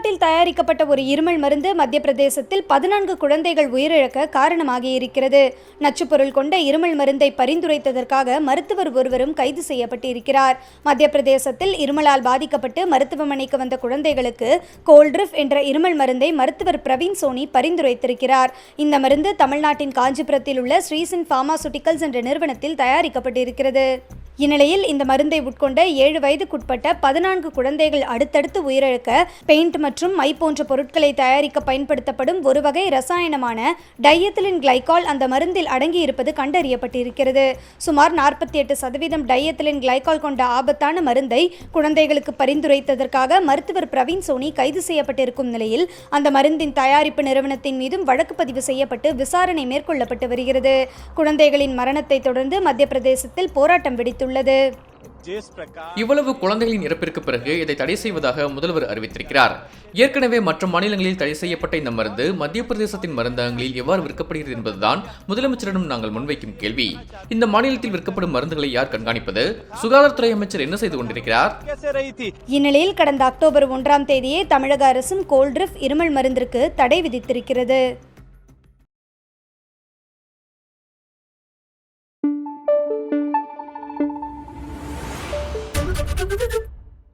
தமிழ்நாட்டில் தயாரிக்கப்பட்ட ஒரு இருமல் மருந்து மத்திய பிரதேசத்தில் 14 குழந்தைகள் உயிரிழக்க காரணமாகியிருக்கிறது. நச்சுப்பொருள் கொண்ட இருமல் மருந்தை பரிந்துரைத்ததற்காக மருத்துவர் ஒருவரும் கைது செய்யப்பட்டிருக்கிறார். மத்திய பிரதேசத்தில் இருமலால் பாதிக்கப்பட்டு மருத்துவமனைக்கு வந்த குழந்தைகளுக்கு கோல்ட்ரிஃப் என்ற இருமல் மருந்தை மருத்துவர் பிரவீன் சோனி பரிந்துரைத்திருக்கிறார். இந்த மருந்து தமிழ்நாட்டின் காஞ்சிபுரத்தில் உள்ள ஸ்ரீசின் பார்மாசூட்டிகல்ஸ் என்ற நிறுவனத்தில் தயாரிக்கப்பட்டிருக்கிறது. இந்நிலையில் இந்த மருந்தை உட்கொண்ட 7 வயதுக்குட்பட்ட 14 குழந்தைகள் அடுத்தடுத்து உயிரிழக்க பெயிண்ட் மற்றும் மை போன்ற பொருட்களை தயாரிக்க பயன்படுத்தப்படும் ஒரு வகை ரசாயனமான டைஎத்திலின் கிளைகால் அந்த மருந்தில் அடங்கியிருப்பது கண்டறியப்பட்டிருக்கிறது. சுமார் 48% டைஎத்திலின் கிளைகால் கொண்ட ஆபத்தான மருந்தை குழந்தைகளுக்கு பரிந்துரைத்ததற்காக மருத்துவர் பிரவீன் சோனி கைது செய்யப்பட்டிருக்கும் நிலையில் அந்த மருந்தின் தயாரிப்பு நிறுவனத்தின் மீதும் வழக்கு பதிவு செய்யப்பட்டு விசாரணை மேற்கொள்ளப்பட்டு வருகிறது. குழந்தைகளின் மரணத்தை தொடர்ந்து மத்திய பிரதேசத்தில் போராட்டம் வெடித்துள்ளது. இவ்வளவு குழந்தைகளின் இறப்பிற்கு பிறகு இதை தடை செய்வதாக முதல்வர் அறிவித்திருக்கிறார். ஏற்கனவே மற்ற மாநிலங்களில் தடை செய்யப்பட்ட இந்த மருந்து மத்திய பிரதேசத்தின் மருந்தகங்களில் எவ்வாறு விற்கப்படுகிறது என்பதுதான் முதலமைச்சரிடம் நாங்கள் முன்வைக்கும் கேள்வி. இந்த மாநிலத்தில் விற்கப்படும் மருந்துகளை யார் கண்காணிப்பது? சுகாதாரத்துறை அமைச்சர் என்ன செய்து கொண்டிருக்கிறார்? இந்நிலையில் கடந்த அக்டோபர் 1ஆம் தேதியே தமிழக அரசும் கோல்ட்ரிஃப் இருமல் மருந்திற்கு தடை விதித்திருக்கிறது. Thank you.